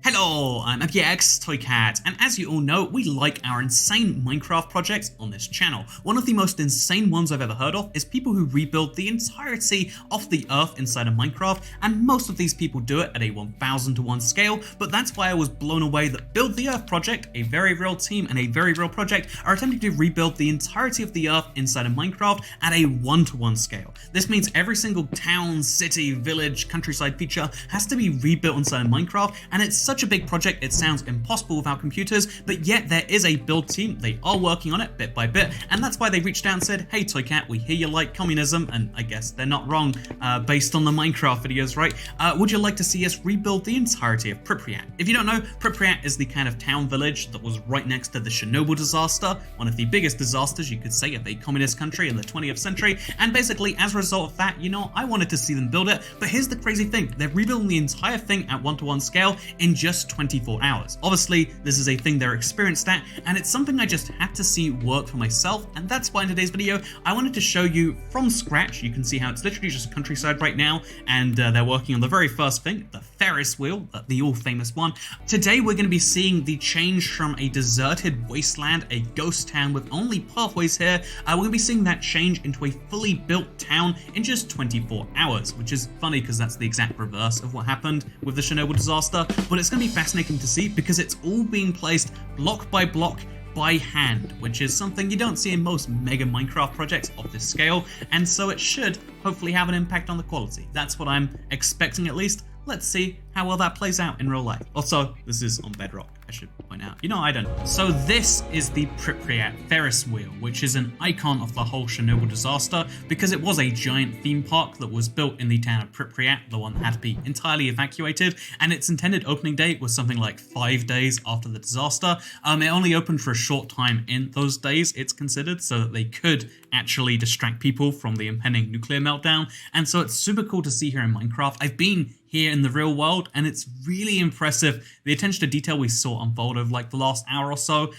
Hello, I'm FPX Toycat, and as you all know, we like our insane Minecraft projects on this channel. One of the most insane ones I've ever heard of is people who rebuild the entirety of the Earth inside of Minecraft, and most of these people do it at a 1000:1 scale, but that's why I was blown away that Build the Earth project, a very real team and a very real project, are attempting to rebuild the entirety of the Earth inside of Minecraft at a 1:1 scale. This means every single town, city, village, countryside feature has to be rebuilt inside of Minecraft, and it's such a big project it sounds impossible without computers, but yet there is a build team. They are working on it bit by bit, and that's why they reached out and said, hey Toycat, we hear you like communism, and I guess they're not wrong based on the Minecraft videos, right? Would you like to see us rebuild the entirety of Pripyat? If you don't know, Pripyat is the kind of town village that was right next to the Chernobyl disaster, one of the biggest disasters you could say of a communist country in the 20th century, and basically as a result of that, I wanted to see them build it, but here's the crazy thing, they're rebuilding the entire thing at 1:1 scale in just 24 hours. Obviously, this is a thing they're experienced at, and it's something I just had to see work for myself, and that's why in today's video, I wanted to show you from scratch. You can see how it's literally just countryside right now, and they're working on the very first thing, the Ferris wheel, the all-famous one. Today, we're going to be seeing the change from a deserted wasteland, a ghost town with only pathways here. We're going to be seeing that change into a fully built town in just 24 hours, which is funny because that's the exact reverse of what happened with the Chernobyl disaster, but it's going to be fascinating to see because it's all being placed block by block by hand, which is something you don't see in most mega Minecraft projects of this scale, and so it should hopefully have an impact on the quality. That's what I'm expecting at least. Let's see how well that plays out in real life. Also, this is on Bedrock, I should point out. I don't know. So this is the Pripyat Ferris wheel, which is an icon of the whole Chernobyl disaster because it was a giant theme park that was built in the town of Pripyat, the one that had to be entirely evacuated, and its intended opening date was something like 5 days after the disaster. It only opened for a short time in those days, it's considered, so that they could actually distract people from the impending nuclear meltdown, and so it's super cool to see here in Minecraft. I've been here in the real world, and it's really impressive the attention to detail we saw unfold over like the last hour or so,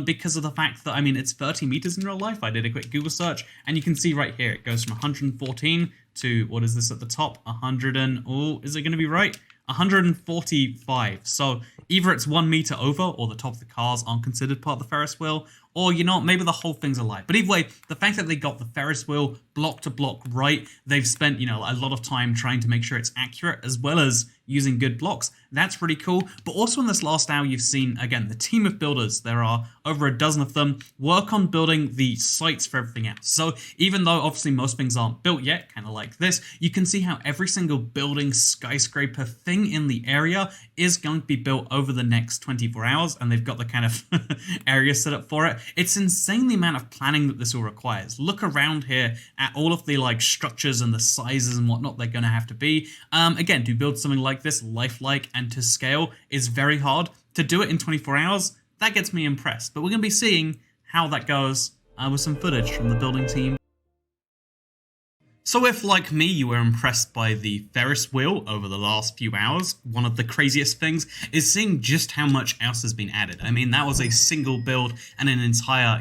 because of the fact that, it's 30 meters in real life. I did a quick Google search, and you can see right here, it goes from 114 to, what is this at the top? 100 and, oh, is it going to be right? 145. So either it's 1 meter over, or the top of the cars aren't considered part of the Ferris wheel, or maybe the whole thing's a lie. But either way, the fact that they got the Ferris wheel block to block right, they've spent, a lot of time trying to make sure it's accurate as well as using good blocks. That's pretty cool. But also in this last hour, you've seen, again, the team of builders, there are over a dozen of them, work on building the sites for everything else. So even though obviously most things aren't built yet, kind of like this, you can see how every single building, skyscraper, thing in the area is going to be built over the next 24 hours, and they've got the kind of area set up for it. It's insane the amount of planning that this all requires. Look around here at all of the structures and the sizes and whatnot they're going to have to be. Again, to build something like this lifelike and to scale is very hard. To do it in 24 hours, that gets me impressed. But we're going to be seeing how that goes with some footage from the building team. So if, like me, you were impressed by the Ferris wheel over the last few hours, one of the craziest things is seeing just how much else has been added. That was a single build and an entire,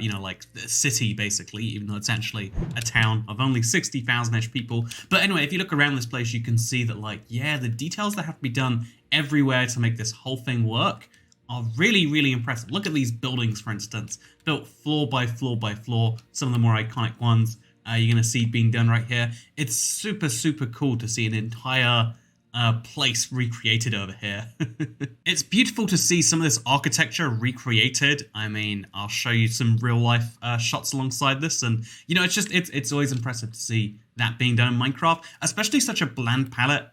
city, basically, even though it's actually a town of only 60,000-ish people. But anyway, if you look around this place, you can see that, the details that have to be done everywhere to make this whole thing work are really, really impressive. Look at these buildings, for instance, built floor by floor by floor, some of the more iconic ones. You're going to see being done right here. It's super, super cool to see an entire place recreated over here. It's beautiful to see some of this architecture recreated. I'll show you some real life shots alongside this. And, it's always impressive to see that being done in Minecraft, especially such a bland palette,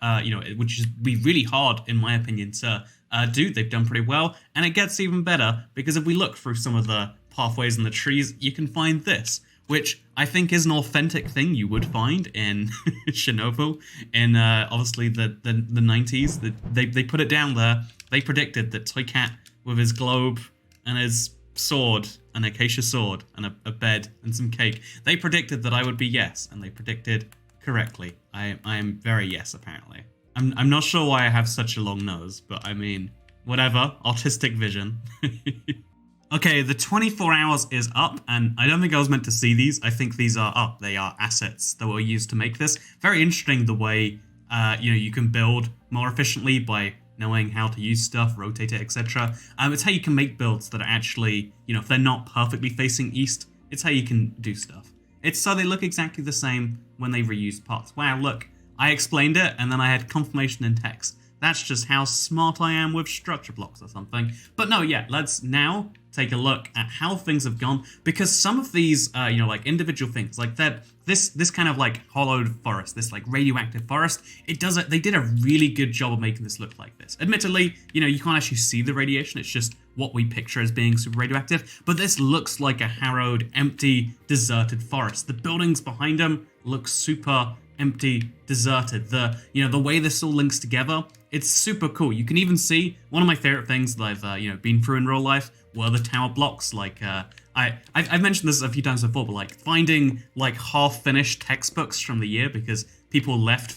which is be really hard, in my opinion, to do. They've done pretty well. And it gets even better because if we look through some of the pathways and the trees, you can find this, which I think is an authentic thing you would find in Chernobyl in obviously the 90s. They put it down there. They predicted that Toycat with his globe and his sword, an acacia sword, and a bed and some cake, they predicted that I would be yes, and they predicted correctly. I am very yes, apparently. I'm not sure why I have such a long nose, but whatever, artistic vision. Okay, the 24 hours is up, and I don't think I was meant to see these. I think these are up. They are assets that were used to make this. Very interesting the way, you can build more efficiently by knowing how to use stuff, rotate it, etc. It's how you can make builds that are actually, if they're not perfectly facing east, it's how you can do stuff. It's so they look exactly the same when they reuse parts. Wow, look, I explained it and then I had confirmation in text. That's just how smart I am with structure blocks or something. But no, yeah, let's now take a look at how things have gone, because some of these, like individual things, like that, this kind of like hollowed forest, this like radioactive forest, they did a really good job of making this look like this. Admittedly, you can't actually see the radiation, it's just what we picture as being super radioactive, but this looks like a harrowed, empty, deserted forest. The buildings behind them look super empty, deserted. The way this all links together, it's super cool. You can even see one of my favorite things that I've been through in real life were the tower blocks. Like I've mentioned this a few times before, but like finding like half-finished textbooks from the year because people left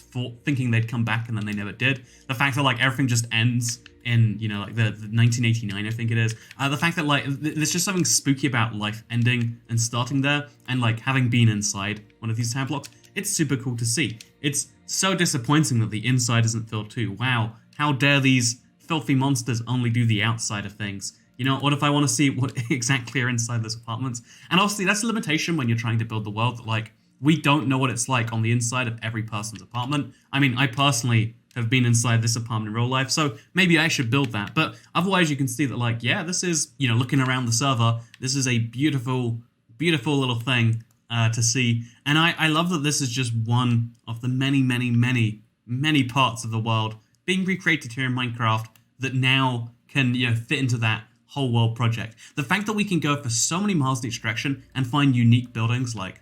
thinking they'd come back and then they never did. The fact that like everything just ends in like the 1989, I think it is. The fact that like there's just something spooky about life ending and starting there, and like having been inside one of these tower blocks, it's super cool to see. It's so disappointing that the inside isn't filled too. Wow, how dare these filthy monsters only do the outside of things? What if I want to see what exactly are inside this apartment? And obviously that's a limitation when you're trying to build the world. Like, we don't know what it's like on the inside of every person's apartment. I mean, I personally have been inside this apartment in real life, so maybe I should build that. But otherwise you can see that like, yeah, this is, looking around the server, this is a beautiful, beautiful little thing to see. And I love that this is just one of the many, many, many, many parts of the world being recreated here in Minecraft that now can, fit into that whole world project. The fact that we can go for so many miles in each direction and find unique buildings like,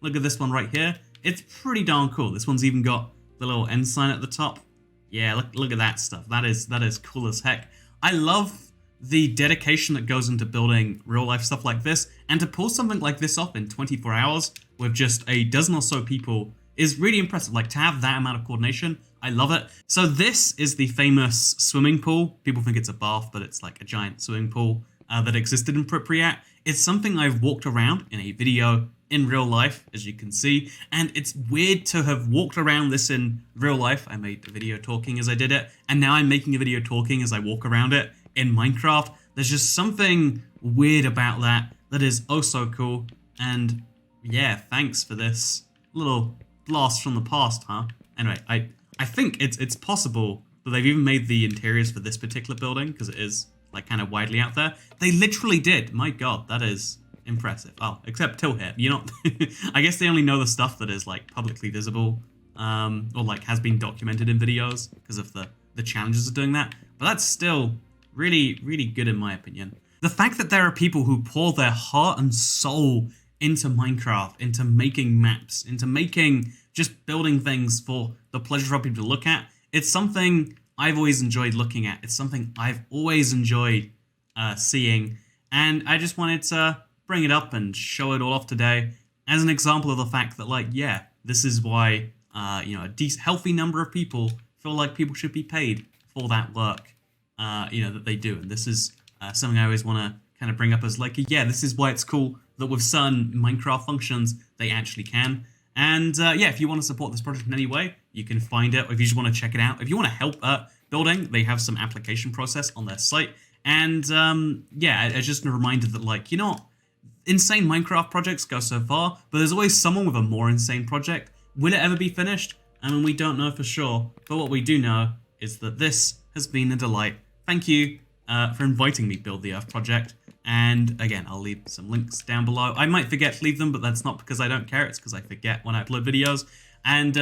look at this one right here. It's pretty darn cool. This one's even got the little end sign at the top. Yeah, look at that stuff. That is cool as heck. I love the dedication that goes into building real life stuff like this, and to pull something like this off in 24 hours with just a dozen or so people is really impressive. Like, to have that amount of coordination, I love it. So this is the famous swimming pool. People think it's a bath, but it's like a giant swimming pool that existed in Pripyat. It's something I've walked around in a video in real life, as you can see, and it's weird to have walked around this in real life. I made a video talking as I did it, and now I'm making a video talking as I walk around it in Minecraft. There's just something weird about that is oh so cool, and yeah, thanks for this little blast from the past, huh? Anyway, I think it's possible that they've even made the interiors for this particular building, because it is like kind of widely out there. They literally did. My god, that is impressive. Oh, except Till here. I guess they only know the stuff that is like publicly visible, or like has been documented in videos because of the challenges of doing that. But that's still really, really good in my opinion. The fact that there are people who pour their heart and soul into Minecraft, into making maps, into making just building things for the pleasure of people to look at, it's something I've always enjoyed looking at. It's something I've always enjoyed seeing, and I just wanted to bring it up and show it all off today as an example of the fact that, like, yeah, this is why a healthy number of people feel like people should be paid for that work that they do. And this is something I always want to kind of bring up as like, yeah, this is why it's cool that with certain Minecraft functions they actually can. And yeah, if you want to support this project in any way, you can find it. Or if you just want to check it out, if you want to help building, they have some application process on their site. And yeah, it's just a reminder that, like, insane Minecraft projects go so far, but there's always someone with a more insane project. Will it ever be finished? I mean, we don't know for sure, but what we do know is that this has been a delight. Thank you for inviting me build the Earth project. And again, I'll leave some links down below. I might forget to leave them, but that's not because I don't care. It's because I forget when I upload videos. And